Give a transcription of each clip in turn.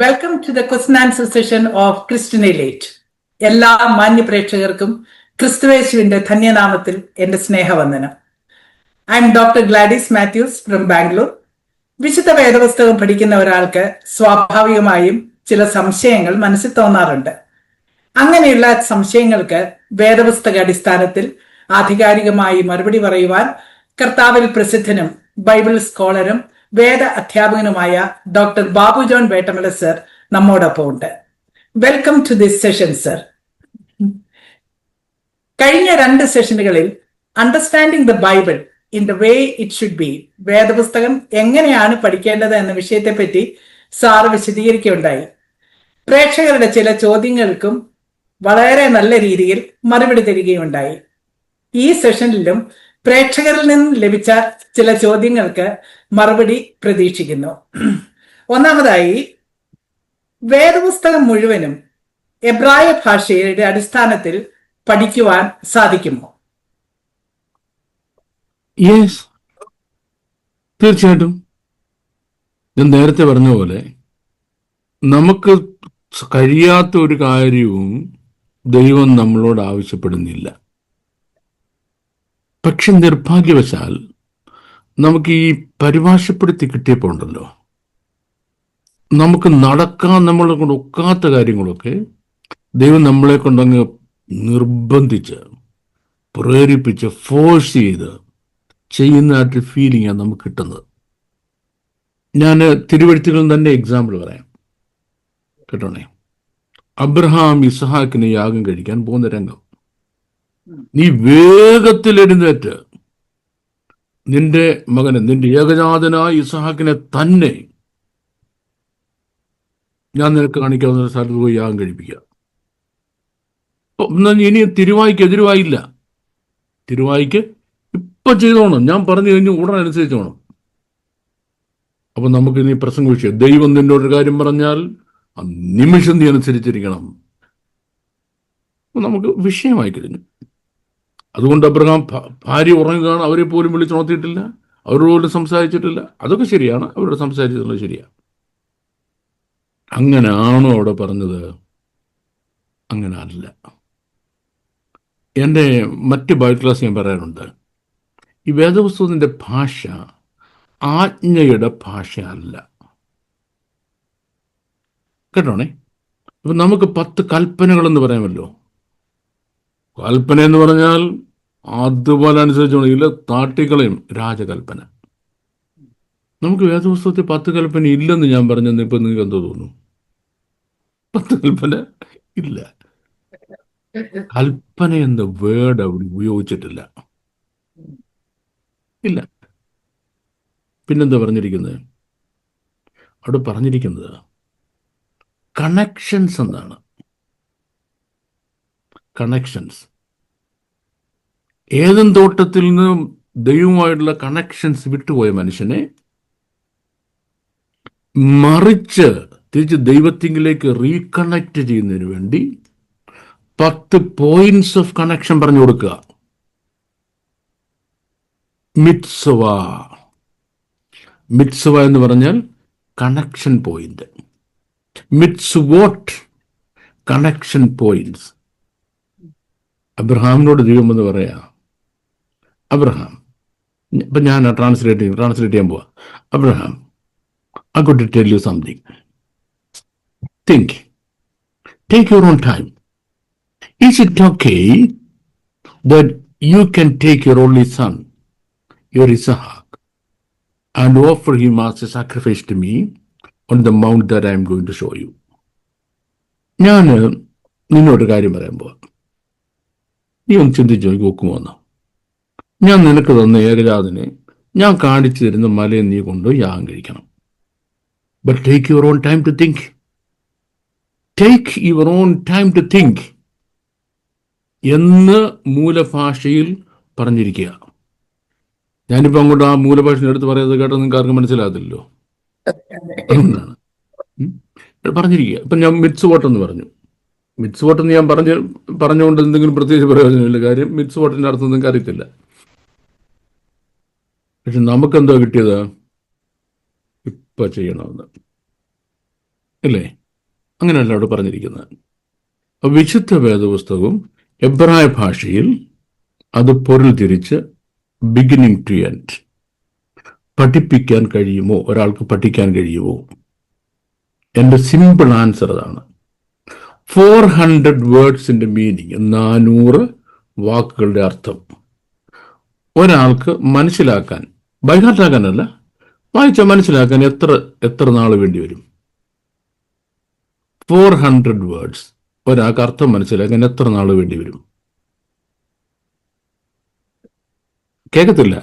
Welcome to the question answer session of ക്രിസ്ത്യനേറ്റ്. എല്ലാ മാന്യ പ്രേക്ഷകർക്കും ക്രിസ്തുവേശുവിന്റെ ധന്യനാമത്തിൽ എന്റെ സ്നേഹവന്ദനം. I am doctor Gladys Mathews from Bangalore. വിശുദ്ധ വേദപുസ്തകം പഠിക്കുന്ന ഒരാൾക്ക് സ്വാഭാവികമായും ചില സംശയങ്ങൾ മനസ്സിൽ തോന്നാറുണ്ട്. അങ്ങനെയുള്ള സംശയങ്ങൾക്ക് വേദപുസ്തക അടിസ്ഥാനത്തിൽ ആധികാരികമായി മറുപടി പറയുവാൻ കർത്താവിൽ പ്രസിദ്ധനും ബൈബിൾ സ്കോളറും വേദ അധ്യാപകനുമായ ഡോക്ടർ ബാബു ജോൺ വേട്ടമല സർ നമ്മോടൊപ്പം ഉണ്ട്. Welcome to this session sir. കഴിഞ്ഞ 2 സെഷനുകളിൽ understanding the Bible in the way it should be, വേദപുസ്തകം എങ്ങനെയാണ് പഠിക്കേണ്ടത് എന്ന വിഷയത്തെ പറ്റി സാറ് വിശദീകരിക്കുകയുണ്ടായി. പ്രേക്ഷകരുടെ ചില ചോദ്യങ്ങൾക്കും വളരെ നല്ല രീതിയിൽ മറുപടി തരികയുണ്ടായി. ഈ സെഷനിലും പ്രേക്ഷകരിൽ നിന്നും ലഭിച്ച ചില ചോദ്യങ്ങൾക്ക് മറുപടി പ്രതീക്ഷിക്കുന്നു. ഒന്നാമതായി, വേദപുസ്തകം മുഴുവനും എബ്രായ ഭാഷയുടെ അടിസ്ഥാനത്തിൽ പഠിക്കുവാൻ സാധിക്കുമോ? യെസ്, തീർച്ചയായിട്ടും. ഞാൻ നേരത്തെ പറഞ്ഞ പോലെ നമുക്ക് കഴിയാത്ത ഒരു കാര്യവും ദൈവം നമ്മളോട് ആവശ്യപ്പെടുന്നില്ല. പക്ഷെ നിർഭാഗ്യവശാൽ നമുക്ക് ഈ പരിഭാഷപ്പെടുത്തി കിട്ടിയപ്പോൾ ഉണ്ടല്ലോ, നമുക്ക് നടക്കാൻ നമ്മളെ കൊണ്ട് ഒക്കാത്ത കാര്യങ്ങളൊക്കെ ദൈവം നമ്മളെ കൊണ്ടങ്ങ് നിർബന്ധിച്ച് പ്രേരിപ്പിച്ച് ഫോഴ്സ് ചെയ്ത് ചെയ്യുന്നതായിട്ട് ഫീലിംഗാണ് നമുക്ക് കിട്ടുന്നത്. ഞാൻ തിരുവഴുത്തുകളിൽ തന്നെ എക്സാമ്പിൾ പറയാം, കേട്ടോണേ. അബ്രഹാം ഇസ്ഹാക്കിന് യാഗം കഴിക്കാൻ പോകുന്ന രംഗം. നീ വേഗത്തിൽ എഴുന്നേറ്റ് നിന്റെ മകനെ, നിന്റെ ഏകജാതനായ ഇസ്ഹാക്കിനെ തന്നെ ഞാൻ നിനക്ക് കാണിക്കാവുന്ന സ്ഥലത്ത് പോയി യാഗം കഴിപ്പിക്കുക. ഇനി തിരുവായിക്ക് എതിരുവായില്ല. തിരുവായിക്ക് ഇപ്പൊ ചെയ്തോണം, ഞാൻ പറഞ്ഞു കഴിഞ്ഞ് ഉടനെ അനുസരിച്ചോണം. അപ്പൊ നമുക്ക് ഇനി പ്രസംഗ വിഷയം, ദൈവം നിന്നോടൊരു കാര്യം പറഞ്ഞാൽ ആ നിമിഷം നീ അനുസരിച്ചിരിക്കണം. നമുക്ക് വിഷയമായി കഴിഞ്ഞു. അതുകൊണ്ട് അബ്രഹാം ഭാര്യ ഉറങ്ങുകയാണ്, അവരെ പോലും വിളിച്ചുണർത്തിയിട്ടില്ല, അവരോട് പോലും സംസാരിച്ചിട്ടില്ല. അതൊക്കെ ശരിയാണ്, അവരോട് സംസാരിച്ചിട്ടുള്ളത് ശരിയാണ്. അങ്ങനെയാണോ അവിടെ പറഞ്ഞത്? അങ്ങനെ അല്ല. എൻ്റെ മറ്റ് ബൈബിൾ ക്ലാസ് ഞാൻ പറയാറുണ്ട്, ഈ വേദപുസ്തകത്തിൻ്റെ ഭാഷ ആജ്ഞയുടെ ഭാഷ അല്ല, കേട്ടോണേ. അപ്പം നമുക്ക് 10 കൽപ്പനകളെന്ന് പറയാമല്ലോ. കൽപ്പന എന്ന് പറഞ്ഞാൽ അതുപോലെ അനുസരിച്ചോണം, ഇല്ല താട്ടിക്കളയും രാജകൽപ്പന. നമുക്ക് വേദപുസ്തകത്തിൽ 10 കൽപ്പന ഇല്ലെന്ന് ഞാൻ പറഞ്ഞെന്ന് ഇപ്പൊ നിങ്ങൾക്ക് എന്തോ തോന്നുന്നു? 10 കൽപ്പന ഇല്ല. കൽപ്പന എന്ന വേർഡ് അവിടെ ഉപയോഗിച്ചിട്ടില്ല, ഇല്ല. പിന്നെന്താ പറഞ്ഞിരിക്കുന്നത്? അവിടെ പറഞ്ഞിരിക്കുന്നത് കണക്ഷൻസ് എന്നാണ്. കണക്ഷൻസ്. ഏദൻ തോട്ടത്തിൽ നിന്ന് ദൈവമായിട്ടുള്ള കണക്ഷൻസ് വിട്ടുപോയ മനുഷ്യനെ മറിച്ച് തിരിച്ച് ദൈവത്തിങ്കിലേക്ക് റീകണക്ട് ചെയ്യുന്നതിന് വേണ്ടി 10 പോയിന്റ്സ് ഓഫ് കണക്ഷൻ പറഞ്ഞു കൊടുക്കുക. മിത്സവ. മിത്സവ എന്ന് പറഞ്ഞാൽ കണക്ഷൻ പോയിന്റ്. മിത്സ്വോട്ട്, കണക്ഷൻ പോയിന്റ്സ്. അബ്രഹാമിനോട് ദൈവം എന്ന് പറയാ, അബ്രഹാം, ഇപ്പൊ ഞാൻ ട്രാൻസ്ലേറ്റ് ചെയ്യാൻ പോവാ. Abraham, I got to tell you something. Think. Take your own time. Is it okay that you can take your only son, your Isaac, and offer him as a sacrifice to me on the mount that I am going to show you? ഞാൻ നിന്നോട് കാര്യം പറയാൻ പോവാ. നീ ഒന്ന് ചിന്തിച്ചു നോക്കുമോന്ന്. ഞാൻ നിനക്ക് തന്ന ഏകജാതനെ ഞാൻ കാണിച്ചു തരുന്ന മലയിൽ നീ കൊണ്ടുപോയി യാഗം കഴിക്കണം. But take your own time to think. Take your own time to think എന്ന് മൂലഭാഷയിൽ പറഞ്ഞിരിക്കുക. ഞാനിപ്പോൾ അങ്ങോട്ട് ആ മൂലഭാഷ എടുത്ത് പറയുന്നത് കേട്ടോ നിങ്ങൾക്ക് ആർക്കും മനസ്സിലാകത്തില്ലല്ലോ. അതുകൊണ്ടാണ് പറഞ്ഞിരിക്കുക. ഇപ്പം ഞാൻ മിത്സ് വോട്ടെന്ന് പറഞ്ഞു. മിത്സ് വോട്ടെന്ന് ഞാൻ പറഞ്ഞുകൊണ്ട് എന്തെങ്കിലും പ്രത്യേകിച്ച് പ്രയോജനമില്ല. കാര്യം മിത്സ് വോട്ടിൻ്റെ അർത്ഥം നിങ്ങൾക്ക് അറിയത്തില്ല. പക്ഷെ നമുക്കെന്തോ കിട്ടിയത്? ഇപ്പം ചെയ്യണമെന്ന്. അല്ലേ? അങ്ങനെയല്ല അവിടെ പറഞ്ഞിരിക്കുന്നത്. വിശുദ്ധ വേദപുസ്തകവും എബ്രായ ഭാഷയിൽ അത് പൊരുൾ തിരിച്ച് ബിഗിനിങ് ടു എൻഡ് പഠിപ്പിക്കാൻ കഴിയുമോ? ഒരാൾക്ക് പഠിക്കാൻ കഴിയുമോ? എൻ്റെ സിമ്പിൾ ആൻസർ അതാണ്. 400 വേർഡ്സിന്റെ മീനിങ്, 400 വാക്കുകളുടെ അർത്ഥം ഒരാൾക്ക് മനസ്സിലാക്കാൻ, ബൈഹാർട്ടാക്കാനല്ല, വായിച്ചാൽ മനസ്സിലാക്കാൻ എത്ര നാൾ വേണ്ടി വരും? 400 വേർഡ്സ് ഒരാൾക്ക് അർത്ഥം മനസ്സിലാക്കാൻ എത്ര നാൾ വേണ്ടി വരും? കേൾക്കത്തില്ല.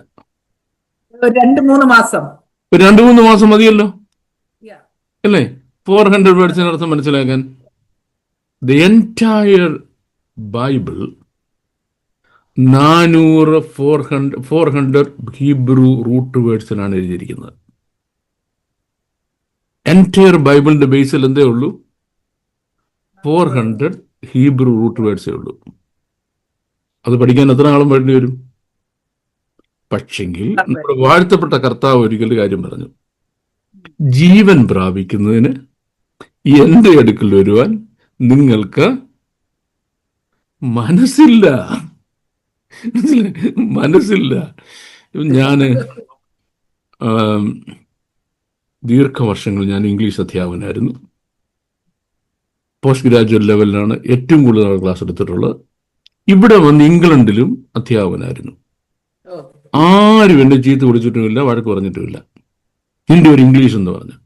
2-3 മാസം. ഒരു 2-3 മാസം മതിയല്ലോ, അല്ലേ? 400 വേർഡ്സിന് അർത്ഥം മനസ്സിലാക്കാൻ. The entire Bible 400 Hebrew root വേർഡ്സിലാണ് എഴുതിയിരിക്കുന്നത്. എൻറ്റയർ ബൈബിളിന്റെ ബേസിൽ എന്തേ ഉള്ളൂ? 400 ഹീബ്രു റൂട്ട് വേർഡ്സേ ഉള്ളൂ. അത് പഠിക്കാൻ എത്ര നാളും വേണ്ടി വരും? പക്ഷെങ്കിൽ നമ്മുടെ വാഴ്ത്തപ്പെട്ട കർത്താവ് ഒരിക്കൽ കാര്യം പറഞ്ഞു, ജീവൻ പ്രാപിക്കുന്നതിന് എന്റെ അടുക്കൽ വരുവാൻ നിങ്ങൾക്ക് മനസ്സില്ല. മനസ്സില്ല. ഞാന് ദീർഘവർഷങ്ങൾ ഞാൻ ഇംഗ്ലീഷ് അധ്യാപകനായിരുന്നു. പോസ്റ്റ് ഗ്രാജുവേറ്റ് ലെവലിലാണ് ഏറ്റവും കൂടുതൽ ക്ലാസ് എടുത്തിട്ടുള്ളത്. ഇവിടെ വന്ന് ഇംഗ്ലണ്ടിലും അധ്യാപകനായിരുന്നു. ആരും എന്നെ ചീത്ത വിളിച്ചിട്ടുമില്ല, വഴക്ക് പറഞ്ഞിട്ടുമില്ല. ഇതിൻ്റെ ഒരു ഇംഗ്ലീഷ് എന്ന് പറഞ്ഞു.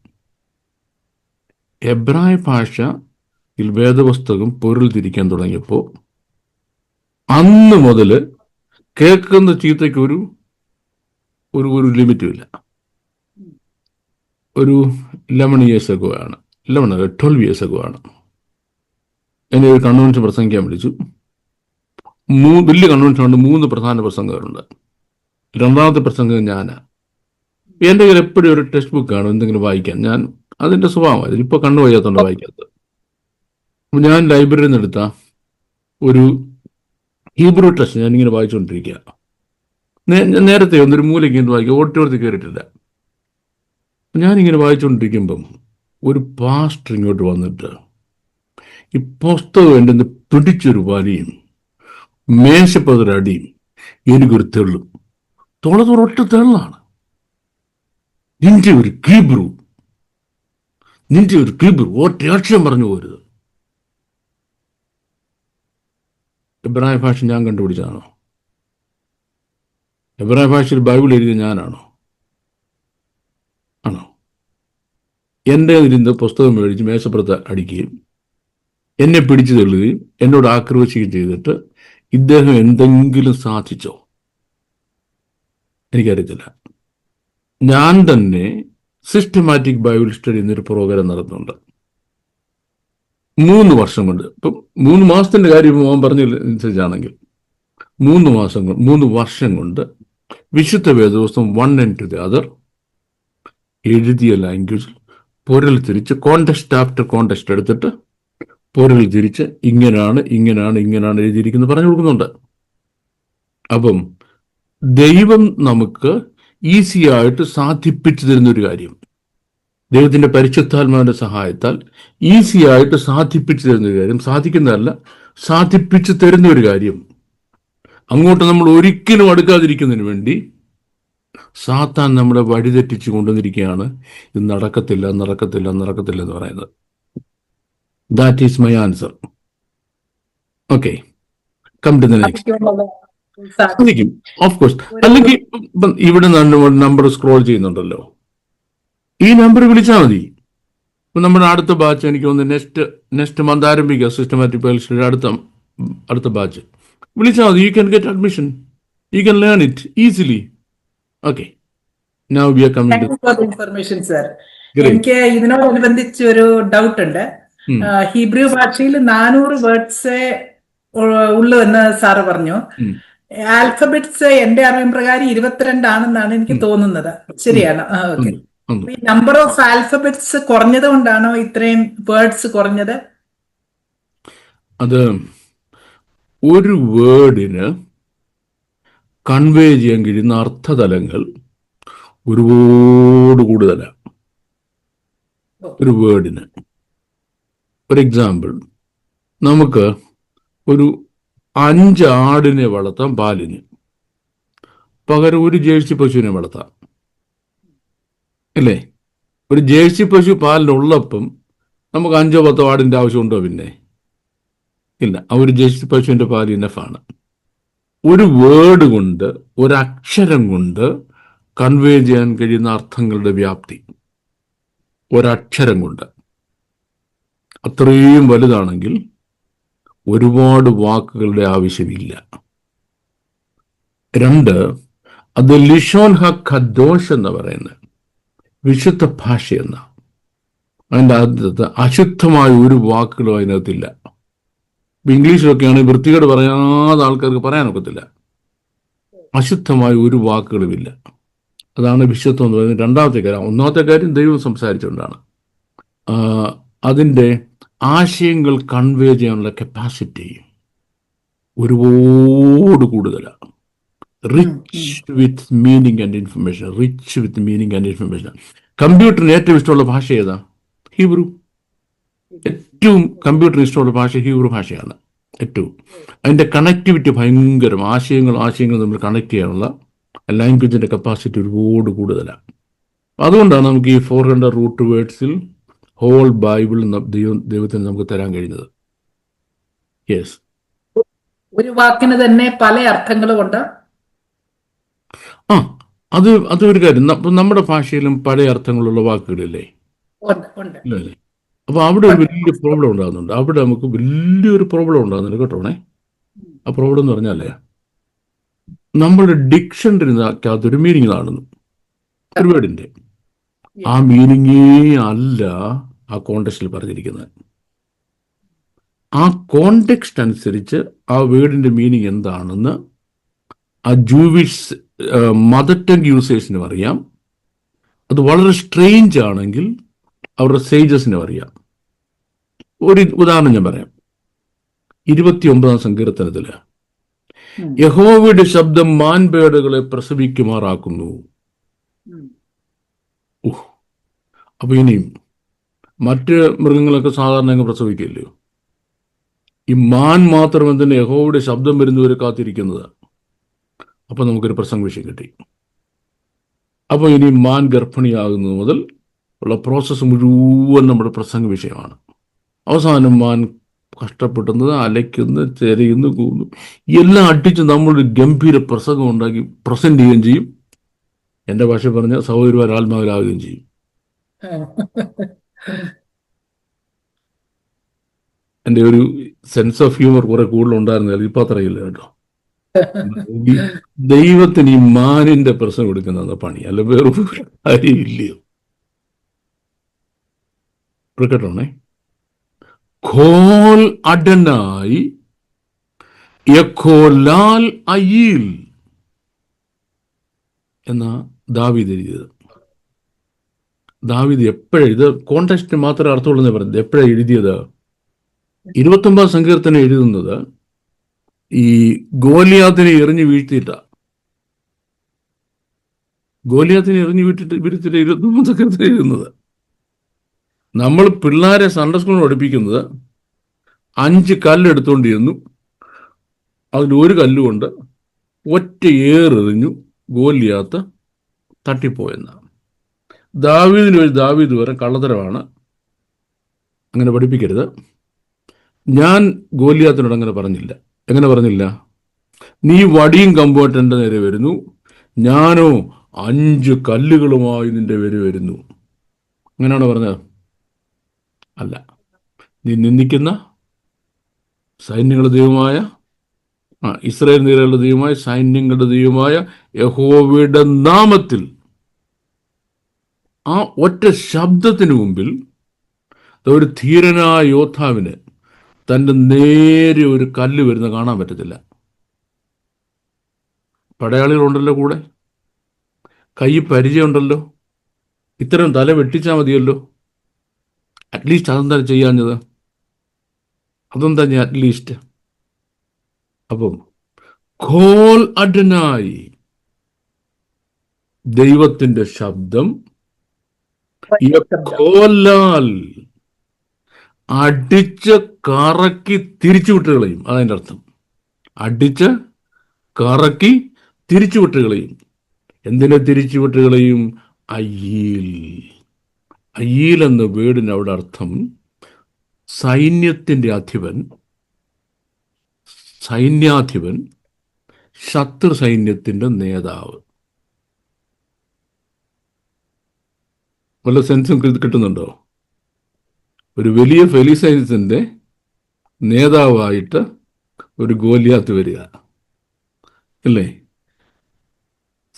എബ്രായ ഭാഷയിൽ വേദപുസ്തകം പൊരുൾ തിരിക്കാൻ തുടങ്ങിയപ്പോൾ അന്ന് മുതൽ കേൾക്കുന്ന ചീത്തയ്ക്ക് ഒരു ലിമിറ്റും ഇല്ല. ഒരു 11 years ago ആണ്, 12 years ago ആണ് എന്നെ ഒരു കൺവെൻഷൻ പ്രസംഗിക്കാൻ വിളിച്ചു. വലിയ കൺവെൻഷനുണ്ട്, 3 പ്രധാന പ്രസംഗകരുണ്ട്. രണ്ടാമത്തെ പ്രസംഗം ഞാനാ. എൻ്റെ കയ്യിൽ എപ്പോഴും ഒരു ടെക്സ്റ്റ് ബുക്ക് കാണും എന്തെങ്കിലും വായിക്കാൻ. ഞാൻ അതിൻ്റെ സ്വഭാവം ഇപ്പോൾ കണ്ണു വയ്യാത്തതുകൊണ്ട് വായിക്കാത്തത്. ഞാൻ ലൈബ്രറിയിൽ നിന്ന് എടുത്ത ഒരു ഹീബ്രു ടെക്സ്റ്റ് ഞാനിങ്ങനെ വായിച്ചുകൊണ്ടിരിക്കുക. നേരത്തെ ഒന്നൊരു മൂലയ്ക്ക് എന്ത് വായിക്കുക, ഓട്ടോർത്തി കയറിയിട്ടില്ല. ഞാനിങ്ങനെ വായിച്ചുകൊണ്ടിരിക്കുമ്പം ഒരു പാസ്റ്റർ ഇങ്ങോട്ട് വന്നിട്ട് ഈ പുസ്തകം എൻ്റെ നിന്ന് പിടിച്ചൊരു വലിയും മേശപ്പതൊരടിയും എനിക്കൊരു തെള്ളും. ഒറ്റ തെള്ളാണ്. നിന്റെ ഒരു ഹീബ്രു ഒറ്റ അക്ഷരം പറഞ്ഞു പോരുത്. എബ്രായ ഭാഷ ഞാൻ കണ്ടുപിടിച്ചതാണോ? എബ്രായ ഭാഷയിൽ ബൈബിൾ എഴുതിയ ഞാനാണോ? ആണോ? എൻ്റെ ഇരുന്ന് പുസ്തകം മേടിച്ച് മേശപ്പുറത്ത് അടിക്കുകയും എന്നെ പിടിച്ചു തള്ളുകയും എന്നോട് ആക്രോശിക്കുകയും ചെയ്തിട്ട് ഇദ്ദേഹം എന്തെങ്കിലും സാധിച്ചോ? എനിക്കറിയത്തില്ല. ഞാൻ തന്നെ സിസ്റ്റമാറ്റിക് ബൈബിൾ സ്റ്റഡി എന്നൊരു പ്രോഗ്രാം നടത്തുന്നുണ്ട്. 3 വർഷം കൊണ്ട്, ഇപ്പം 3 മാസത്തിന്റെ കാര്യം മോൻ പറഞ്ഞനുസരിച്ചാണെങ്കിൽ 3 വർഷം കൊണ്ട് വിശുദ്ധ വേദപുസ്തകം one and two the other എഴുതിയ ലാംഗ്വേജിൽ പൊരുൾ തിരിച്ച് കോണ്ടസ്റ്റ് ആഫ്റ്റർ കോണ്ടസ്റ്റ് എടുത്തിട്ട് പൊരുൾ തിരിച്ച് ഇങ്ങനാണ് എഴുതിയിരിക്കുന്നത് പറഞ്ഞു കൊടുക്കുന്നുണ്ട്. അപ്പം ദൈവം നമുക്ക് ഈസി ആയിട്ട് സാധിപ്പിച്ചു തരുന്നൊരു കാര്യം, ദൈവത്തിന്റെ പരിശുദ്ധാത്മാവിന്റെ സഹായത്താൽ ഈസി ആയിട്ട് സാധിപ്പിച്ചു തരുന്നൊരു കാര്യം, സാധിക്കുന്നതല്ല സാധിപ്പിച്ചു തരുന്ന ഒരു കാര്യം, അങ്ങോട്ട് നമ്മൾ ഒരിക്കലും അടുക്കാതിരിക്കുന്നതിന് വേണ്ടി സാത്താൻ നമ്മളെ വഴിതെറ്റിച്ച് കൊണ്ടുവന്നിരിക്കുകയാണ്. ഇത് നടക്കത്തില്ല എന്ന് പറയുന്നത്. That is my answer. Okay, come to the next. സാധിക്കും, ഓഫ് കോഴ്സ്. അല്ലെങ്കിൽ ഇവിടെ നമ്പർ സ്ക്രോൾ ചെയ്യുന്നുണ്ടല്ലോ, ഈ നമ്പർ വിളിച്ചാൽ മതി. ഇപ്പം നമ്മുടെ അടുത്ത ബാച്ച് എനിക്ക് തോന്നുന്നു നെക്സ്റ്റ് മന്ത് ആരംഭിക്കുക. സിസ്റ്റമാറ്റിക് ബൈബിൾ സ്റ്റഡി അടുത്ത ബാച്ച് വിളിച്ചാൽ മതി. You can get admission, you can learn it easily. Okay, now we are coming to information sir. എനിക്ക് ഇതിനോടനുബന്ധിച്ച് ഒരു ഡൗട്ട് ഉണ്ട്. ഹീബ്രു ഭാഷയിൽ 400 വേർഡ്സ് ഉള്ളൂ എന്ന് സാറ് പറഞ്ഞു. ആൽഫബറ്റ്സ് എന്റെ അറിവിൻ പ്രകാരം 22 ആണെന്നാണ് എനിക്ക് തോന്നുന്നത്. ശരിയാണ്? ഓക്കെ. ഈ നമ്പർ ഓഫ് ആൽഫബറ്റ്സ് കുറഞ്ഞത് കൊണ്ടാണോ ഇത്രയും വേർഡ്സ് കുറഞ്ഞത്? അത് ഒരു വേർഡിന് കൺവേ ചെയ്യാൻ കഴിയുന്ന അർത്ഥതലങ്ങൾ ഒരുപാട് കൂടുതലാണ് ഒരു വേർഡിന്. ഒരു എക്സാമ്പിൾ, നമുക്ക് ഒരു 5 ആടിനെ വളർത്താം പാലിന്, പകരം ഒരു ജേഴ്സി പശുവിനെ വളർത്താം, അല്ലേ? ഒരു ജേഴ്സി പശു പാലിനുള്ളപ്പം നമുക്ക് 5-10 ആടിൻ്റെ ആവശ്യമുണ്ടോ? പിന്നെ ഇല്ല. ആ ഒരു ജേഴ്സി പശുവിൻ്റെ പാൽ ഇനഫാണ്. ഒരു വേർഡ് കൊണ്ട്, ഒരക്ഷരം കൊണ്ട് കൺവേ ചെയ്യാൻ കഴിയുന്ന അർത്ഥങ്ങളുടെ വ്യാപ്തി ഒരക്ഷരം കൊണ്ട് അത്രയും വലുതാണെങ്കിൽ ഒരുപാട് വാക്കുകളുടെ ആവശ്യമില്ല. 2, അത് ലിഷോൻ ഹ ഖദ്ദോഷ് എന്ന് പറയുന്നത് വിശുദ്ധ ഭാഷയെന്ന, അതിൻ്റെ അകത്ത് അശുദ്ധമായ ഒരു വാക്കുകളും അതിനകത്തില്ല. ഇംഗ്ലീഷിലൊക്കെയാണ് വൃത്തികേട് പറയാതെ ആൾക്കാർക്ക് പറയാനൊക്കത്തില്ല. അശുദ്ധമായ ഒരു വാക്കുകളുമില്ല. അതാണ് വിശുദ്ധം എന്ന് പറയുന്നത്. രണ്ടാമത്തെ കാര്യം. ഒന്നാമത്തെ കാര്യം ദൈവം സംസാരിച്ചുകൊണ്ടാണ്. അതിൻ്റെ ആശയങ്ങൾ കൺവേ ചെയ്യാനുള്ള കപ്പാസിറ്റി ഒരുപാട് കൂടുതലാണ്. Rich with meaning and information. Rich with meaning and information. കമ്പ്യൂട്ടറിന് ഏറ്റവും ഇഷ്ടമുള്ള ഭാഷ ഏതാ? ഹീബ്രു. ഏറ്റവും കമ്പ്യൂട്ടറിന് ഇഷ്ടമുള്ള ഭാഷ ഹീബ്രു ഭാഷയാണ്. ഏറ്റവും അതിൻ്റെ കണക്ടിവിറ്റി ഭയങ്കരം. ആശയങ്ങൾ തമ്മിൽ കണക്ട് ചെയ്യാനുള്ള ലാംഗ്വേജിൻ്റെ കപ്പാസിറ്റി ഒരുപാട് കൂടുതലാണ്. അതുകൊണ്ടാണ് നമുക്ക് ഈ 400 റൂട്ട് വേർഡ്സിൽ ഹോൾ ബൈബിൾ ദൈവത്തിന് നമുക്ക് തരാൻ കഴിയുന്നത്. യെസ്, ഒരു വാക്കിന് തന്നെ പല അർത്ഥങ്ങളുമുണ്ട്. അതൊരു കാര്യം. നമ്മുടെ ഭാഷയിലും പല അർത്ഥങ്ങളുള്ള വാക്കുകളില്ലേ? ഇല്ലല്ലേ? അപ്പൊ അവിടെ ഒരു വലിയ പ്രോബ്ലം ഉണ്ടാകുന്നുണ്ട്. അവിടെ നമുക്ക് വലിയൊരു പ്രോബ്ലം ഉണ്ടാകുന്നുണ്ട് കേട്ടോണേ. ആ പ്രോബ്ലം എന്ന് പറഞ്ഞാലേ, നമ്മുടെ ഡിക്ഷണറിനകത്തൊരു മീനിങ് കാണുന്നു ഒരു വേർഡിന്റെ. ആ മീനിങ്ങേ അല്ല ആ കോണ്ടെക്സ്റ്റിൽ പറഞ്ഞിരിക്കുന്നത്. ആ കോണ്ടെക്സ്റ്റ് അനുസരിച്ച് ആ വേർഡിന്റെ മീനിങ് എന്താണെന്ന് ആ ജൂവിഷ് മദർ ടങ് യൂസേഴ്സിനും അറിയാം. അത് വളരെ സ്ട്രേഞ്ച് ആണെങ്കിൽ അവരുടെ സേജസിനും അറിയാം. ഒരു ഉദാഹരണം ഞാൻ പറയാം. 29-ാം സങ്കീർത്തനത്തില് യഹോവയുടെ ശബ്ദം മാൻപേടകളെ പ്രസവിക്കുമാറാക്കുന്നു. അപ്പൊ ഇനിയും മറ്റ് മൃഗങ്ങളൊക്കെ സാധാരണ അങ്ങ് പ്രസവിക്കില്ലയോ? ഈ മാൻ മാത്രം എന്തിന് യഹോവയുടെ ശബ്ദം വരുന്നവരെ കാത്തിരിക്കുന്നത്? അപ്പൊ നമുക്കൊരു പ്രസംഗ വിഷയം കിട്ടി. അപ്പോൾ ഇനി മാൻ ഗർഭിണിയാകുന്നത് മുതൽ ഉള്ള പ്രോസസ്സ് മുഴുവൻ നമ്മുടെ പ്രസംഗ വിഷയമാണ്. അവസാനം മാൻ കഷ്ടപ്പെടുന്നത്, അലയ്ക്കുന്നു, ചെരയുന്നു, കൂന്നു, എല്ലാം അടിച്ച് നമ്മളൊരു ഗംഭീര പ്രസംഗം ഉണ്ടാക്കി പ്രസന്റ് ചെയ്യുകയും ചെയ്യും. എൻ്റെ ഭാഷ പറഞ്ഞ സഹോദരിമാർ ആത്മാവിലാവുകയും ചെയ്യും. എൻ്റെ ഒരു സെൻസ് ഓഫ് ഹ്യൂമർ കുറെ കൂടുതലുണ്ടായിരുന്നു. ഇപ്പം അത്രയില്ല കേട്ടോ. ദൈവത്തിന് ഈ മാനിന്റെ പ്രശ്നം കൊടുക്കുന്ന പണി അല്ല, വേറെ കാര്യമില്ലയോ? കേട്ടോണേ. ഖോൽ അഡനായി യഖോലാൽ അയീൽ എന്ന ദാവീദ് എഴുതിയത്. ദാവീദ് എപ്പോഴാണ് ഇത് കോണ്ടെക്സ്റ്റിന് മാത്രമേ അർത്ഥമുള്ളൂ പറഞ്ഞത്? എപ്പോഴാണ് എഴുതിയത്? 29-ാം സങ്കീർത്തനം എഴുതുന്നത് ഈ ഗോലിയാത്തിനെ എറിഞ്ഞു വീഴ്ത്തിയിട്ട. ഗോലിയാത്തിനെ എറിഞ്ഞു വീഴ്ത്തിയിട്ട് 29-ാം സങ്കീർത്തനം എഴുതുന്നത്. നമ്മൾ പിള്ളേരെ സൺഡേ സ്കൂളിൽ പഠിപ്പിക്കുന്നത് 5 കല്ലെടുത്തോണ്ട് ചെന്നു, അതിലൊരു കല്ലുകൊണ്ട് ഒറ്റ ഏറെറിഞ്ഞു, ഗോലിയാത്ത് തട്ടിപ്പോയെന്നാണ്. ദാവീദ് വരെ കള്ളത്തരമാണ്, അങ്ങനെ പഠിപ്പിക്കരുത്. ഞാൻ ഗോലിയാത്തിനോട് അങ്ങനെ പറഞ്ഞില്ല. എങ്ങനെ പറഞ്ഞില്ല? നീ വടിയും കമ്പുമായിട്ട് എൻ്റെ നേരെ വരുന്നു, ഞാനോ 5 കല്ലുകളുമായി നിന്റെ പേര് വരുന്നു. അങ്ങനെയാണോ പറഞ്ഞത്? അല്ല. നീ നിന്ദിക്കുന്ന സൈന്യങ്ങളുടെ ദൈവമായ ഇസ്രായേൽ നിരകളുടെ ദൈവമായ സൈന്യങ്ങളുടെ ദൈവമായ യഹോവയുടെ നാമത്തിൽ, ആ ഒറ്റ ശബ്ദത്തിന് മുമ്പിൽ ഒരു ധീരനായ യോദ്ധാവിന് തൻ്റെ നേരെ ഒരു കല്ല് വരുന്ന കാണാൻ പറ്റത്തില്ല. പടയാളികളുണ്ടല്ലോ കൂടെ, കൈ പരിചയമുണ്ടല്ലോ, ഇത്തരം തല വെട്ടിച്ചാൽ മതിയല്ലോ. അറ്റ്ലീസ്റ്റ് അതെന്താ ചെയ്യാഞ്ഞത്? അതെന്താ ഞാൻ അറ്റ്ലീസ്റ്റ്? അപ്പം ഖോൽ അഡനായി, ദൈവത്തിന്റെ ശബ്ദം, യഖോലാൽ, അടിച്ച് കറക്കി തിരിച്ചു വിട്ട് കളയും. അതതിൻ്റെ അർത്ഥം. അടിച്ച് കറക്കി തിരിച്ചു വിട്ട് കളയും. എന്തിനെ തിരിച്ചു വിട്ട് കളയും? അയ്യീൽ. അയ്യീൽ എന്ന വേർഡിന് അവിടെ അർത്ഥം സൈന്യത്തിൻ്റെ അധിപൻ, സൈന്യാധിപൻ, ശത്രു സൈന്യത്തിൻ്റെ നേതാവ്. വല്ല സെൻസും കിട്ടുന്നുണ്ടോ? ഒരു വലിയ ഫെലിസൈൻസിൻ്റെ നേതാവായിട്ട് ഒരു ഗോലിയാത്ത് വരിക അല്ലേ?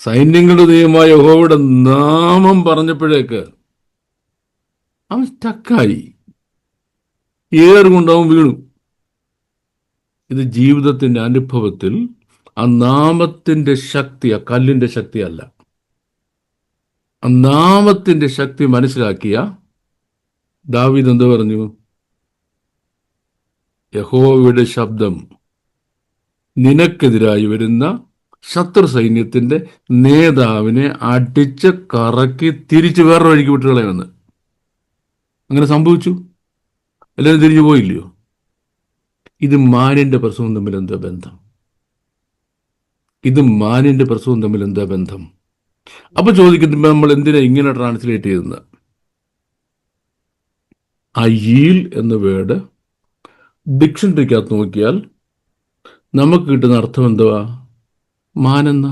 സൈന്യങ്ങളുടെ ദൈവമായ യഹോവയുടെ നാമം പറഞ്ഞപ്പോഴേക്ക് അവൻ സ്റ്റക്കായി, ഏറുകൊണ്ട് അവൻ വീണു. ഇത് ജീവിതത്തിൻ്റെ അനുഭവത്തിൽ ആ നാമത്തിൻ്റെ ശക്തി, ആ കല്ലിൻ്റെ ശക്തിയല്ല, ആ നാമത്തിൻ്റെ ശക്തി മനസ്സിലാക്കിയ ദാവീദ് എന്ത് പറഞ്ഞു? യഹോവയുടെ ശബ്ദം നിനക്കെതിരായി വരുന്ന ശത്രു സൈന്യത്തിന്റെ നേതാവിനെ അടിച്ച് കറക്കി തിരിച്ച് വേറൊരു വഴിക്ക് വിട്ട് കളയുമെന്ന്. അങ്ങനെ സംഭവിച്ചു. എല്ലാവരും തിരിഞ്ഞു പോയില്ലയോ? ഇത് മാനിന്റെ പ്രസവവും തമ്മിൽ എന്താ ബന്ധം? ഇത് മാനിന്റെ പ്രസവവും തമ്മിൽ എന്താ ബന്ധം? അപ്പൊ ചോദിക്കുമ്പോൾ നമ്മൾ എന്തിനാ ഇങ്ങനെ ട്രാൻസ്ലേറ്റ് ചെയ്യുന്നത്? അയ്യീൽ എന്ന വേർഡ് ഡിക്ഷണറിക്കകത്ത് നോക്കിയാൽ നമുക്ക് കിട്ടുന്ന അർത്ഥം എന്തുവാ? മാനെന്ന.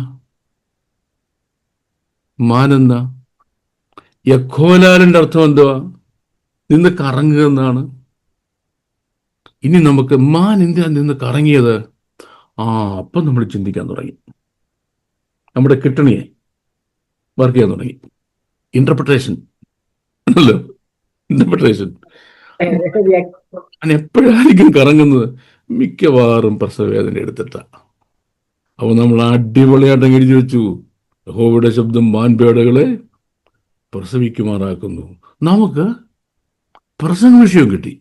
മാനെന്ന. യഖോലാലിന്റെ അർത്ഥം എന്തുവാ? നിന്ന് കറങ്ങുക എന്നാണ്. ഇനി നമുക്ക് മാൻ എന്തിനാ നിന്ന് കറങ്ങിയത്? അപ്പം നമ്മൾ ചിന്തിക്കാൻ തുടങ്ങി. നമ്മുടെ കിട്ടണിയെ വർക്ക് ചെയ്യാൻ തുടങ്ങി. ഇന്റർപ്രിട്ടേഷൻ അല്ലോ, ഇന്റർപ്രിട്ടേഷൻ. ഞാൻ എപ്പോഴായിരിക്കും കറങ്ങുന്നത്? മിക്കവാറും പ്രസവവേദന എടുത്തിട്ടാണ്. അപ്പോൾ നമ്മൾ അടിപൊളിയായിട്ട് എഴുതി വെച്ചു, യഹോവയുടെ ശബ്ദം മാൻപേടകളെ പ്രസവിക്കുമാറാക്കുന്നു. നമുക്ക് പ്രസംഗ വിഷയം കിട്ടി.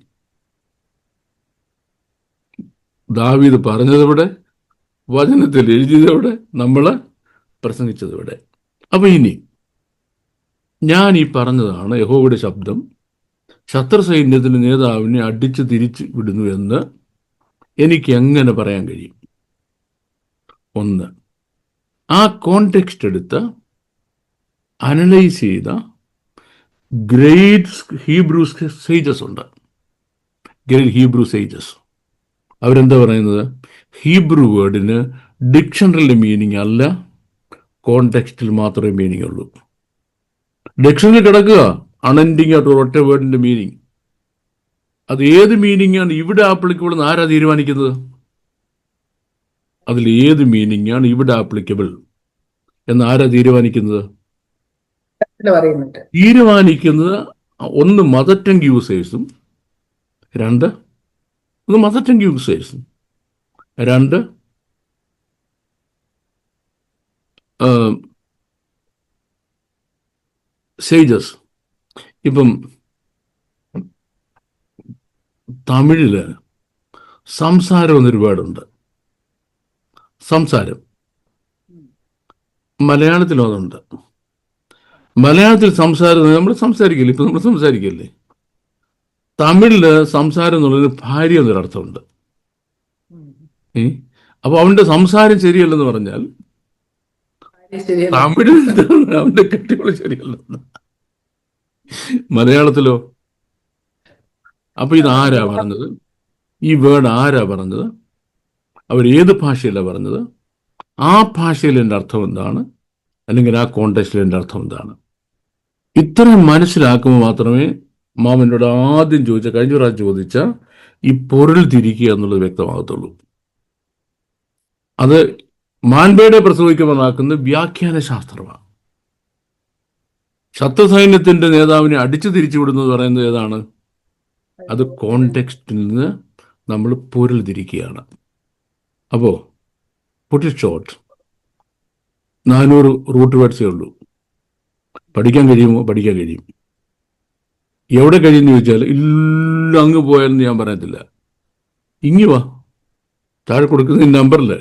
ദാവീദ് പറഞ്ഞതെവിടെ? വചനത്തിൽ എഴുതിയതെവിടെ? നമ്മൾ പ്രസംഗിച്ചതെവിടെ? അപ്പൊ ഇനി ഞാൻ ഈ പറഞ്ഞതാണ് യഹോവയുടെ ശബ്ദം ശത്രു സൈന്യത്തിന്റെ നേതാവിനെ അടിച്ചു തിരിച്ചു വിടുന്നു എന്ന് എനിക്ക് എങ്ങനെ പറയാൻ കഴിയും? ഒന്ന്, ആ കോണ്ടെക്സ്റ്റ് എടുത്ത് അനലൈസ് ചെയ്ത ഗ്രേറ്റ് ഹീബ്രൂ സേജസ് ഉണ്ട്. ഗ്രേറ്റ് ഹീബ്രൂ സേജസ് അവരെന്താ പറയുന്നത്? ഹീബ്രൂ വേർഡിന് ഡിക്ഷണറിയിലെ മീനിങ് അല്ല, കോണ്ടെക്സ്റ്റിൽ മാത്രമേ മീനിങ് ഉള്ളൂ. ഡിക്ഷണറി കിടക്കുക അൺഎൻഡിങ് ആയിട്ട് ഒറ്റ വേർഡിന്റെ മീനിങ്. അത് ഏത് മീനിങ് ആണ് ഇവിടെ ആപ്ലിക്കബിൾ എന്ന് ആരാ തീരുമാനിക്കുന്നത്? അതിൽ ഏത് മീനിങ് ആണ് ഇവിടെ ആപ്ലിക്കബിൾ എന്ന് ആരാ തീരുമാനിക്കുന്നത്? തീരുമാനിക്കുന്നത് ഒന്ന് മദർ ടങ് യൂസേഴ്സും, മദർ ടങ് യൂസേഴ്സും, സേജസ്. ഇപ്പം തമിഴില് സംസാരം എന്നൊരു വേർഡുണ്ട്. സംസാരം. മലയാളത്തിലും അതുണ്ട്. മലയാളത്തിൽ സംസാരം നമ്മൾ സംസാരിക്കില്ലേ? ഇപ്പൊ നമ്മൾ സംസാരിക്കില്ലേ? തമിഴില് സംസാരം എന്നുള്ളതിന് ഭാര്യ എന്നൊരർത്ഥമുണ്ട്. അപ്പൊ അവന്റെ സംസാരം ശരിയല്ലെന്ന് പറഞ്ഞാൽ തമിഴിൽ അവന്റെ കെട്ടികൾ ശരിയല്ലെന്ന്. മലയാളത്തിലോ? അപ്പൊ ഇത് ആരാ പറഞ്ഞത്? ഈ വേർഡ് ആരാ പറഞ്ഞത്? അവരേത് ഭാഷയിലാണ് പറഞ്ഞത്? ആ ഭാഷയിൽ എൻ്റെ അർത്ഥം എന്താണ്, അല്ലെങ്കിൽ ആ കോണ്ടെക്സ്റ്റിൽ എൻ്റെ അർത്ഥം എന്താണ്? ഇത്രയും മനസ്സിലാക്കുമ്പോൾ മാത്രമേ മാമനോട് ആദ്യം ചോദിച്ച, കഴിഞ്ഞ പ്രാവശ്യം ചോദിച്ച ഈ പൊരുൾ തിരിക്കുക എന്നുള്ളത് വ്യക്തമാകത്തുള്ളൂ. അത് മാൻപേടെ പ്രസവിക്കുമ്പോഴാക്കുന്ന വ്യാഖ്യാന ശാസ്ത്രമാണ്. ശത്രു സൈന്യത്തിന്റെ നേതാവിനെ അടിച്ചു തിരിച്ചു വിടുന്നത് പറയുന്നത് ഏതാണ്? അത് കോണ്ടെക്സ്റ്റിൽ നിന്ന് നമ്മൾ പൊരുൾ തിരിക്കുകയാണ്. അപ്പോ പുട്ട് ഇറ്റ് ഷോർട്ട്, 400 റൂട്ട് വേർഡ്സേ ഉള്ളൂ. പഠിക്കാൻ കഴിയുമോ? പഠിക്കാൻ കഴിയും. എവിടെ കഴിയുമെന്ന് ചോദിച്ചാൽ ഇല്ല അങ്ങ് പോയാലെന്ന് ഞാൻ പറയത്തില്ല. ഇങ്ങി വാ, താഴെ കൊടുക്കുന്ന നമ്പറിൽ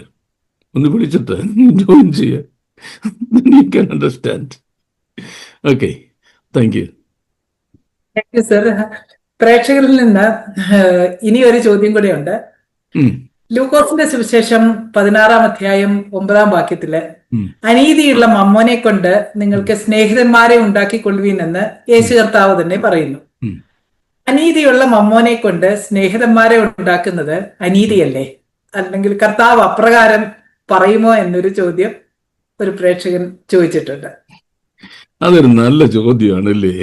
ഒന്ന് വിളിച്ചിട്ട് ജോയിൻ ചെയ്യുക. You can understand. Okay, thank you. Thank you, sir. പ്രേക്ഷകരിൽ നിന്ന് ഇനി ഒരു ചോദ്യം കൂടെയുണ്ട്. ഉം, ലൂക്കോസിന്റെ സുവിശേഷം 16 അധ്യായം 9 വാക്യത്തില് ഉം, അനീതിയുള്ള മമ്മോനെ കൊണ്ട് നിങ്ങൾക്ക് സ്നേഹിതന്മാരെ ഉണ്ടാക്കിക്കൊള്ളുവീൻ എന്ന് യേശു കർത്താവ് തന്നെ പറയുന്നു. ഉം. അനീതിയുള്ള മമ്മോനെ കൊണ്ട് സ്നേഹിതന്മാരെ ഉണ്ടാക്കുന്നത് അനീതിയല്ലേ? അല്ലെങ്കിൽ കർത്താവ് അപ്രകാരം പറയുമോ എന്നൊരു ചോദ്യം ഒരു പ്രേക്ഷകൻ ചോദിച്ചിട്ടുണ്ട്. അതൊരു നല്ല ചോദ്യമാണല്ലേ.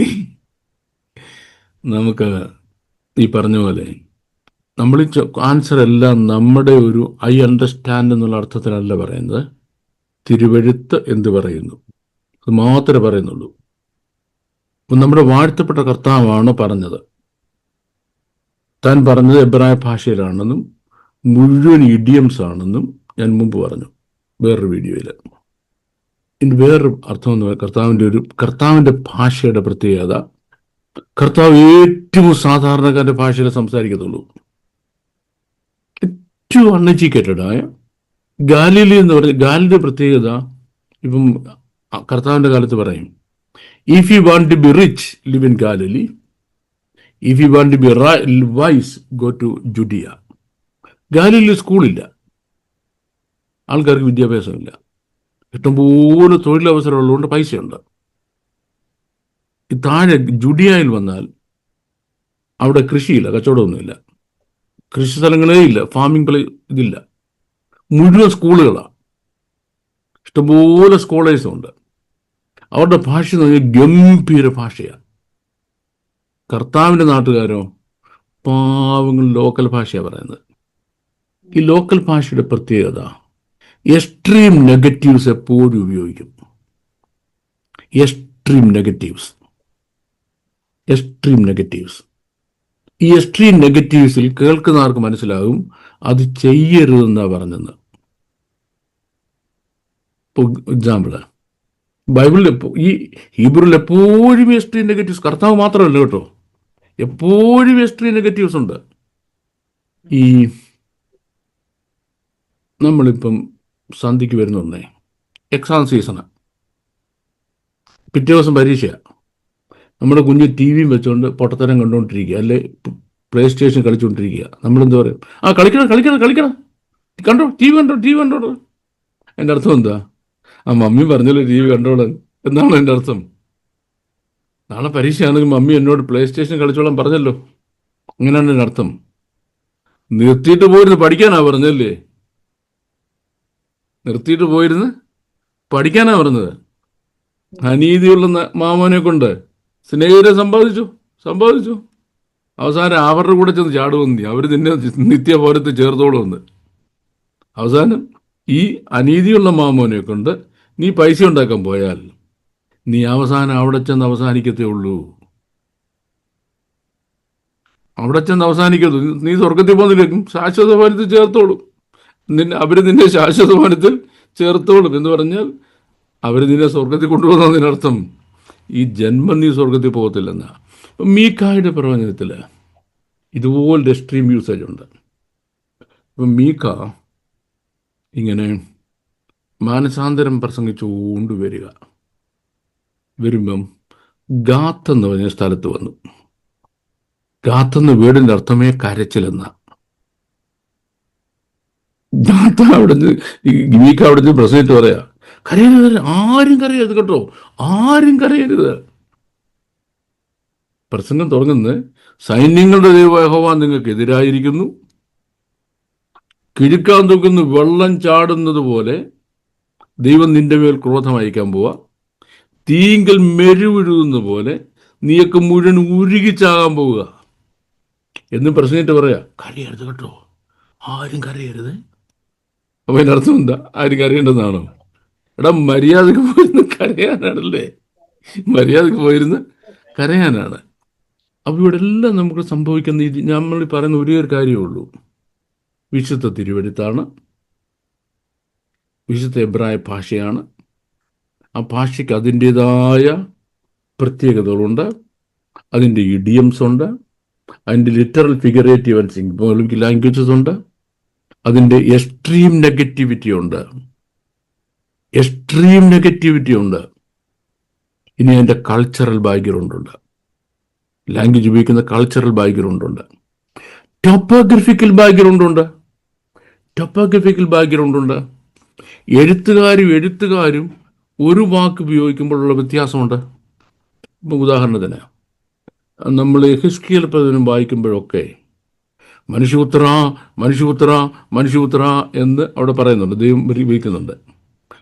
നമുക്ക് ഈ പറഞ്ഞ പോലെ നമ്മൾ ആൻസർ എല്ലാം നമ്മുടെ ഒരു ഐ അണ്ടർസ്റ്റാൻഡ് എന്നുള്ള അർത്ഥത്തിലല്ല പറയുന്നത്. തിരുവെഴുത്ത് എന്ത് പറയുന്നു അത് മാത്രമേ പറയുന്നുള്ളൂ. നമ്മുടെ വാഴ്ത്തപ്പെട്ട കർത്താവാണ് പറഞ്ഞത്. താൻ പറഞ്ഞത് എബ്രായ ഭാഷയിലാണെന്നും മുഴുവൻ ഇഡിയംസ് ആണെന്നും ഞാൻ മുമ്പ് പറഞ്ഞു വേറൊരു വീഡിയോയിൽ. ഇനി വേറൊരു അർത്ഥം എന്ന് പറയുന്നത് കർത്താവിൻ്റെ ഭാഷയുടെ പ്രത്യേകത, കർത്താവ് ഏറ്റവും സാധാരണക്കാരൻ്റെ ഭാഷയിൽ സംസാരിക്കത്തുള്ളൂ. ഏറ്റവും അൺഎഡ്യൂക്കേറ്റഡ് ആയ ഗാലിലി എന്ന് പറഞ്ഞ ഗാലിയുടെ പ്രത്യേകത, ഇപ്പം കർത്താവിൻ്റെ കാലത്ത് പറയും, if you want to be rich live in Galilee, if you want to be wise go to Judea. Galilee സ്കൂളില്ല, ആൾക്കാർക്ക് വിദ്യാഭ്യാസമില്ല, ഇഷ്ടംപോലെ തൊഴിലവസരമുള്ളതുകൊണ്ട് പൈസയുണ്ട്. ഈ താഴെ ജുഡിയയിൽ വന്നാൽ അവിടെ കൃഷിയില്ല, കച്ചവടമൊന്നുമില്ല, കൃഷി സ്ഥലങ്ങളേ ഇല്ല, ഫാമിംഗ് ഇതില്ല, മുഴുവൻ സ്കൂളുകളാണ്, ഇഷ്ടംപോലെ സ്കോളേഴ്സും ഉണ്ട്. അവരുടെ ഭാഷ എന്ന് പറഞ്ഞാൽ ഗംഭീര ഭാഷയാണ്. കർത്താവിൻ്റെ നാട്ടുകാരോ പാവങ്ങൾ ലോക്കൽ ഭാഷയാണ് പറയുന്നത്. ഈ ലോക്കൽ ഭാഷയുടെ പ്രത്യേകത, എക്സ്ട്രീം നെഗറ്റീവ്സ് എപ്പോഴും ഉപയോഗിക്കും. Extreme negatives. ഈ എക്സ്ട്രീം നെഗറ്റീവ്സിൽ കേൾക്കുന്നവർക്ക് മനസ്സിലാകും അത് ചെയ്യരുതെന്നാണ് പറഞ്ഞെന്ന്. ഇപ്പോൾ എക്സാമ്പിള്, ബൈബിളിൽ ഈ ഹീബ്രുവിൽ എപ്പോഴും എക്സ്ട്രീം നെഗറ്റീവ്സ്, കർത്താവ് മാത്രമല്ല കേട്ടോ, എപ്പോഴും എക്സ്ട്രീം നെഗറ്റീവ്സ് ഉണ്ട്. ഈ നമ്മളിപ്പം സന്ധിക്ക് വരുന്നുണ്ടേ, എക്സാം സീസണാണ്, പിറ്റേ ദിവസം പരീക്ഷയാണ്, നമ്മുടെ കുഞ്ഞ് ടി വിയും വെച്ചുകൊണ്ട് പൊട്ടത്തരം കണ്ടുകൊണ്ടിരിക്കുക, അല്ലെ പ്ലേ സ്റ്റേഷൻ കളിച്ചുകൊണ്ടിരിക്കുക. നമ്മളെന്താ പറയും, കളിക്കണം, കണ്ടോ ടി വി കണ്ടോ. എൻ്റെ അർത്ഥം എന്താ? ആ മമ്മി പറഞ്ഞല്ലോ ടി വി കണ്ടോളാൻ എന്നാണോ എൻ്റെ അർത്ഥം? നാളെ പരീക്ഷയാണെങ്കിൽ മമ്മി എന്നോട് പ്ലേ സ്റ്റേഷൻ കളിച്ചോളാൻ പറഞ്ഞല്ലോ, അങ്ങനെയാണ് എൻ്റെ അർത്ഥം. നിർത്തിയിട്ട് പോയിരുന്ന് പഠിക്കാനാ പറഞ്ഞല്ലേ, നിർത്തിയിട്ട് പോയിരുന്ന് പഠിക്കാനാ പറഞ്ഞത്. അനീതിയുള്ള മാമോനെ കൊണ്ട് സ്നേഹിതരെ സമ്പാദിച്ചു. അവസാനം അവരുടെ കൂടെ ചെന്ന് ചാടുവന്ന് നീ, അവർ നിന്നെ നിത്യപോലത്തെ ചേർത്തോളുമെന്ന്. അവസാനം ഈ അനീതിയുള്ള മാമോനെ കൊണ്ട് നീ പൈസ ഉണ്ടാക്കാൻ പോയാൽ നീ അവസാനം അവിടെ ചെന്ന് അവസാനിക്കത്തേ ഉള്ളൂ. അവിടെ ചെന്ന് അവസാനിക്കത്തു, നീ സ്വർഗത്തിൽ പോകുന്നില്ലേക്കും ശാശ്വത ഭവനത്തിൽ ചേർത്തോളും. അവർ നിന്നെ ശാശ്വത ഭവനത്തിൽ ചേർത്തോളും എന്ന് പറഞ്ഞാൽ അവർ നിന്നെ സ്വർഗത്തിൽ കൊണ്ടുപോകുന്നതിനർത്ഥം ഈ ജന്മം നീ സ്വർഗത്തിൽ പോകത്തില്ലെന്നാ. മീക്കായുടെ പ്രവചനത്തിൽ ഇതുപോലെ എക്സ്ട്രീം യൂസേജ് ഉണ്ട്. ഇപ്പം മീക്ക ഇങ്ങനെ മാനസാന്തരം പ്രസംഗിച്ചുകൊണ്ട് വരുമ്പം ഗാത്ത് എന്ന് പറഞ്ഞ സ്ഥലത്ത് വന്നു. ഗാത്തെന്ന വീടിൻ്റെ അർത്ഥമേ കരച്ചിലെന്ന. ഗാത്ത മീക്ക അവിടുന്ന് പ്രസംഗിച്ച് പറയാ, കരയരുത്, ആരും കരയരുത് കേട്ടോ, ആരും കരയരുത്. പ്രസംഗം തുടങ്ങുന്നത്, സൈന്യങ്ങളുടെ ദൈവമായ യഹോവ നിങ്ങൾക്ക് എതിരായിരിക്കുന്നു, കിഴുക്കാൻ തൂക്കുന്ന വെള്ളം ചാടുന്നത് പോലെ ദൈവം നിന്റെ മേൽ ക്രോധം അയക്കാൻ പോവാ, തീങ്കൽ മെരുവിഴുകുന്ന പോലെ നീയൊക്കെ മുഴുവൻ ഉരുകിച്ചാകാൻ പോവുക എന്ന് പ്രസംഗിട്ട് പറയാ, കരയരുത് കേട്ടോ, ആരും കരയരുത്. അപ്പൊ അതിൻ്റെ അർത്ഥം എന്താ? ആരും കരയേണ്ടതാണോ? എടാ, മര്യാദക്ക് പോയിരുന്ന് കരയാനാണല്ലേ, മര്യാദക്ക് പോയിരുന്ന് കരയാനാണ്. അപ്പോൾ ഇവിടെ എല്ലാം നമുക്ക് സംഭവിക്കുന്ന നമ്മൾ പറയുന്ന ഒരേ ഒരു കാര്യമേ ഉള്ളൂ, വിശുദ്ധ തിരുവെഴുത്താണ്, വിശുദ്ധ എബ്രായ ഭാഷയാണ്. ആ ഭാഷയ്ക്ക് അതിൻ്റെതായ പ്രത്യേകതകളുണ്ട്, അതിൻ്റെ ഇഡിയംസ് ഉണ്ട്, അതിൻ്റെ literal figurative and symbolic languages ഉണ്ട്, അതിൻ്റെ എക്സ്ട്രീം നെഗറ്റിവിറ്റി ഉണ്ട്. ഇനി അതിൻ്റെ കൾച്ചറൽ ബാക്ക്ഗ്രൗണ്ട് ഉണ്ട്. ലാംഗ്വേജ് ഉപയോഗിക്കുന്ന കൾച്ചറൽ ബാക്ക്ഗ്രൗണ്ട് ഉണ്ട്, ടോപ്പോഗ്രഫിക്കൽ ബാക്ക്ഗ്രൗണ്ട് ഉണ്ട്, ടോപ്പോഗ്രഫിക്കൽ ബാക്ക്ഗ്രൗണ്ട് ഉണ്ട്. എഴുത്തുകാരും ഒരു വാക്ക് ഉപയോഗിക്കുമ്പോഴുള്ള വ്യത്യാസമുണ്ട്. ഇപ്പം ഉദാഹരണത്തിന് നമ്മൾ ഹിസ്കിയൽ പ്രവചനം വായിക്കുമ്പോഴൊക്കെ മനുഷ്യപുത്ര മനുഷ്യപുത്ര മനുഷ്യപുത്ര എന്ന് അവിടെ പറയുന്നുണ്ട്, ദൈവം വിളിക്കുന്നുണ്ട്.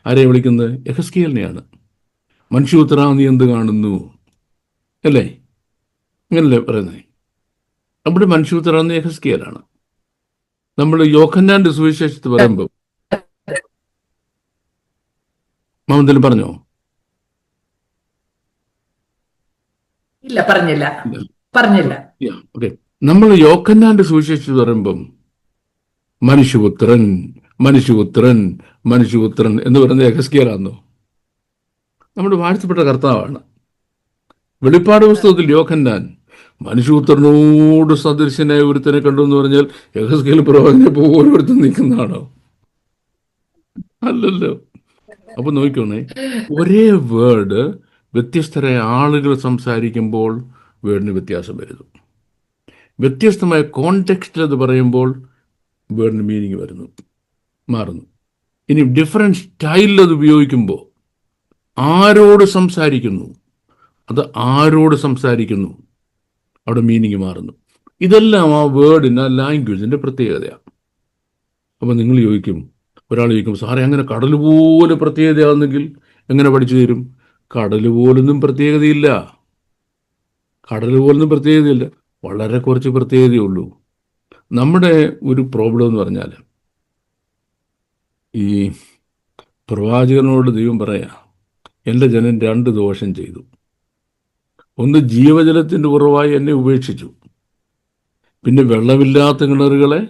ആരെയെ വിളിക്കുന്നത്? യെഹെസ്കേലിനെയാണ്. മനുഷ്യപുത്ര നീ എന്ത് കാണുന്നു അല്ലേ, അങ്ങനല്ലേ പറയുന്നത്? അവിടെ മനുഷ്യപുത്ര എന്ന് യെഹെസ്കേലാണ്. നമ്മൾ യോഹന്നാന്റെ സുവിശേഷത്തിൽ പറയുമ്പോൾ മാമന്തെങ്കിലും പറഞ്ഞോ? ഇല്ല, പറഞ്ഞില്ല. ഓക്കെ, നമ്മൾ യോഹന്നാന്റെ സുവിശേഷത്തിൽ പറയുമ്പം മനുഷ്യപുത്രൻ മനുഷ്യപുത്രൻ മനുഷ്യപുത്രൻ എന്ന് പറയുന്നത് യെഹെസ്കേലാണെന്നോ? നമ്മുടെ വാഴ്ത്തപ്പെട്ട കർത്താവാണ്. വെളിപ്പാട് പുസ്തകത്തിൽ യോഹന്നാൻ മനുഷ്യപുത്രനോട് സദൃശനായ ഒരുത്തനെ കണ്ടു എന്ന് പറഞ്ഞാൽ യെഹെസ്കേൽ പ്രവാചകനെ പോലെ ഒരുത്തൻ നിൽക്കുന്നതാണോ? അല്ലല്ലോ. അപ്പൊ നോക്കിക്കോണേ, ഒരേ വേർഡ് വ്യത്യസ്തരായ ആളുകൾ സംസാരിക്കുമ്പോൾ വേർഡിന് വ്യത്യാസം വരുന്നു. വ്യത്യസ്തമായ കോണ്ടെക്സ്റ്റിൽ അത് പറയുമ്പോൾ വേർഡിന് മീനിങ് മാറുന്നു. ഇനി ഡിഫറെൻറ്റ് സ്റ്റൈലിൽ അത് ഉപയോഗിക്കുമ്പോൾ ആരോട് സംസാരിക്കുന്നു അവിടെ മീനിങ് മാറുന്നു. ഇതെല്ലാം ആ വേർഡിന്, ആ ലാംഗ്വേജിൻ്റെ പ്രത്യേകതയാണ്. അപ്പം നിങ്ങൾ ഒരാൾ ചോദിക്കും, സാറേ അങ്ങനെ കടൽ പോലെ പ്രത്യേകതയാണെന്നെങ്കിൽ എങ്ങനെ പഠിച്ചു തരും? കടൽ പോലൊന്നും പ്രത്യേകതയില്ല. വളരെ കുറച്ച് പ്രത്യേകതയുള്ളൂ. നമ്മുടെ ഒരു പ്രോബ്ലം എന്ന് പറഞ്ഞാൽ, ഈ പ്രവാചകനോട് ദൈവം പറയാ, എൻ്റെ ജനം 2 ദോഷം ചെയ്തു. ഒന്ന്, ജീവജലത്തിൻ്റെ ഉറവായി എന്നെ ഉപേക്ഷിച്ചു. പിന്നെ വെള്ളമില്ലാത്ത കിണറുകളെ,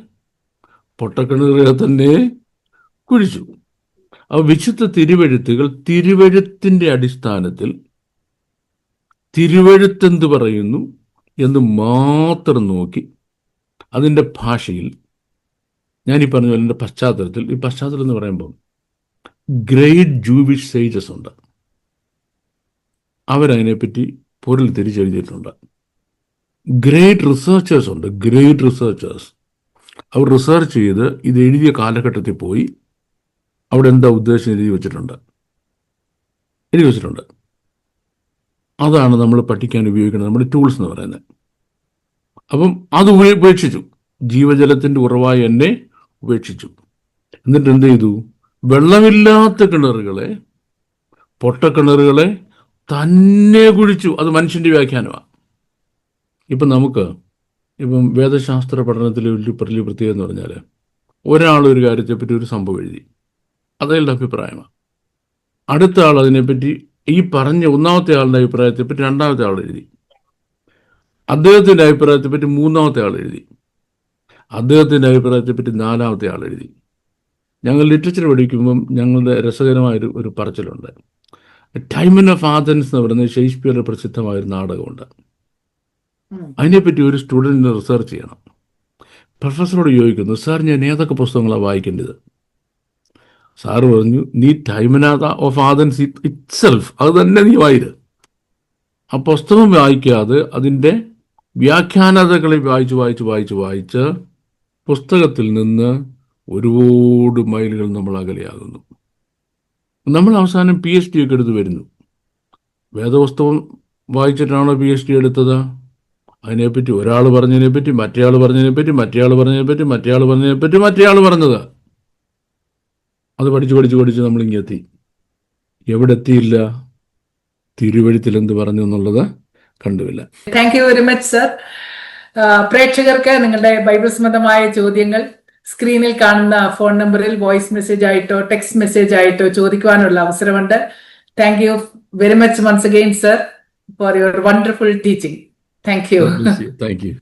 പൊട്ടക്കിണറുകളെ തന്നെ കുഴിച്ചു. അപ്പോൾ വിശുദ്ധ തിരുവെഴുത്തുകൾ തിരുവെഴുത്തിൻ്റെ അടിസ്ഥാനത്തിൽ തിരുവെഴുത്തെന്ത് പറയുന്നു എന്ന് മാത്രം നോക്കി അതിൻ്റെ ഭാഷയിൽ, ഞാനീ പറഞ്ഞ പോലെ എൻ്റെ പശ്ചാത്തലത്തിൽ, ഈ പശ്ചാത്തലം എന്ന് പറയുമ്പോൾ ഗ്രേറ്റ് ജൂവിഷ് സേജസ് ഉണ്ട്, അവരതിനെപ്പറ്റി പൊരുൾ തിരിച്ചെഴുതിയിട്ടുണ്ട്. ഗ്രേറ്റ് റിസർച്ചേഴ്സ് ഉണ്ട്, അവർ റിസർച്ച് ചെയ്ത് ഇത് എഴുതിയ കാലഘട്ടത്തിൽ പോയി അവിടെ എന്താ ഉദ്ദേശം എഴുതി വെച്ചിട്ടുണ്ട്. അതാണ് നമ്മൾ പഠിക്കാൻ ഉപയോഗിക്കുന്നത് നമ്മുടെ ടൂൾസ് എന്ന് പറയുന്നത്. അപ്പം അത് ഉപേക്ഷിച്ചു, ജീവജലത്തിൻ്റെ ഉറവായി എന്നെ ഉപേക്ഷിച്ചു. എന്നിട്ട് എന്ത് ചെയ്തു? വെള്ളമില്ലാത്ത കിണറുകളെ, പൊട്ടക്കിണറുകളെ തന്നെ കുഴിച്ചു. അത് മനുഷ്യൻ്റെ വ്യാഖ്യാനമാണ്. ഇപ്പം വേദശാസ്ത്ര പഠനത്തിലെ വലിയ പ്രത്യേകത എന്ന് പറഞ്ഞാൽ, ഒരാളൊരു കാര്യത്തെപ്പറ്റി ഒരു സംഭവം എഴുതി, അതയാളുടെ അഭിപ്രായമാണ്. അടുത്ത ആൾ അതിനെപ്പറ്റി, ഈ പറഞ്ഞ ഒന്നാമത്തെ ആളുടെ അഭിപ്രായത്തെപ്പറ്റി രണ്ടാമത്തെ ആൾ എഴുതി, അദ്ദേഹത്തിൻ്റെ അഭിപ്രായത്തെപ്പറ്റി മൂന്നാമത്തെ ആൾ എഴുതി, അദ്ദേഹത്തിൻ്റെ അഭിപ്രായത്തെപ്പറ്റി നാലാമത്തെ ആൾ എഴുതി. ഞങ്ങൾ ലിറ്ററേച്ചർ പഠിക്കുമ്പം ഞങ്ങളുടെ രസകരമായൊരു പറച്ചിലുണ്ട്. ടൈമൻ ഓഫ് ആഥൻസ് എന്ന് പറയുന്നത് ഷേക്സ്പിയറുടെ പ്രസിദ്ധമായൊരു നാടകമുണ്ട്. അതിനെപ്പറ്റി ഒരു സ്റ്റുഡൻറ്റിന് റിസർച്ച് ചെയ്യണം. പ്രൊഫസറോട് ചോദിക്കുന്നു, സാർ ഞാൻ ഏതൊക്കെ പുസ്തകങ്ങളാണ് വായിക്കേണ്ടത്? സാറ് പറഞ്ഞു, നീ ടൈമൻ ഓഫ് ആഥൻസ് ഇറ്റ്സെൽഫ് അത് തന്നെ നീ വായിര്. ആ പുസ്തകം വായിക്കാതെ അതിൻ്റെ വ്യാഖ്യാനതകളെ വായിച്ച് പുസ്തകത്തിൽ നിന്ന് ഒരുപാട് മൈലുകൾ നമ്മൾ അകലെയാകുന്നു. നമ്മൾ അവസാനം PhD ഒക്കെ എടുത്ത് വരുന്നു. വേദപുസ്തകം വായിച്ചിട്ടാണോ PhD എടുത്തത്? അതിനെപ്പറ്റി ഒരാൾ പറഞ്ഞതിനെപ്പറ്റി, മറ്റേയാൾ പറഞ്ഞതിനെപ്പറ്റി, മറ്റേയാൾ പറഞ്ഞത്, അത് പഠിച്ച് നമ്മളിങ്ങെത്തി. എവിടെ എത്തിയില്ല? തിരുവെഴുത്തിൽ എന്ത് പറഞ്ഞു എന്നുള്ളത് കണ്ടുമില്ല. Thank you very much sir. പ്രേക്ഷകർക്ക് നിങ്ങളുടെ ബൈബിൾ സംബന്ധമായ ചോദ്യങ്ങൾ സ്ക്രീനിൽ കാണുന്ന ഫോൺ നമ്പറിൽ വോയിസ് മെസ്സേജ് ആയിട്ടോ ടെക്സ്റ്റ് മെസ്സേജ് ആയിട്ടോ ചോദിക്കുവാനുള്ള അവസരമുണ്ട്. Thank you very much once again, sir, for your wonderful teaching. Thank you. Thank you.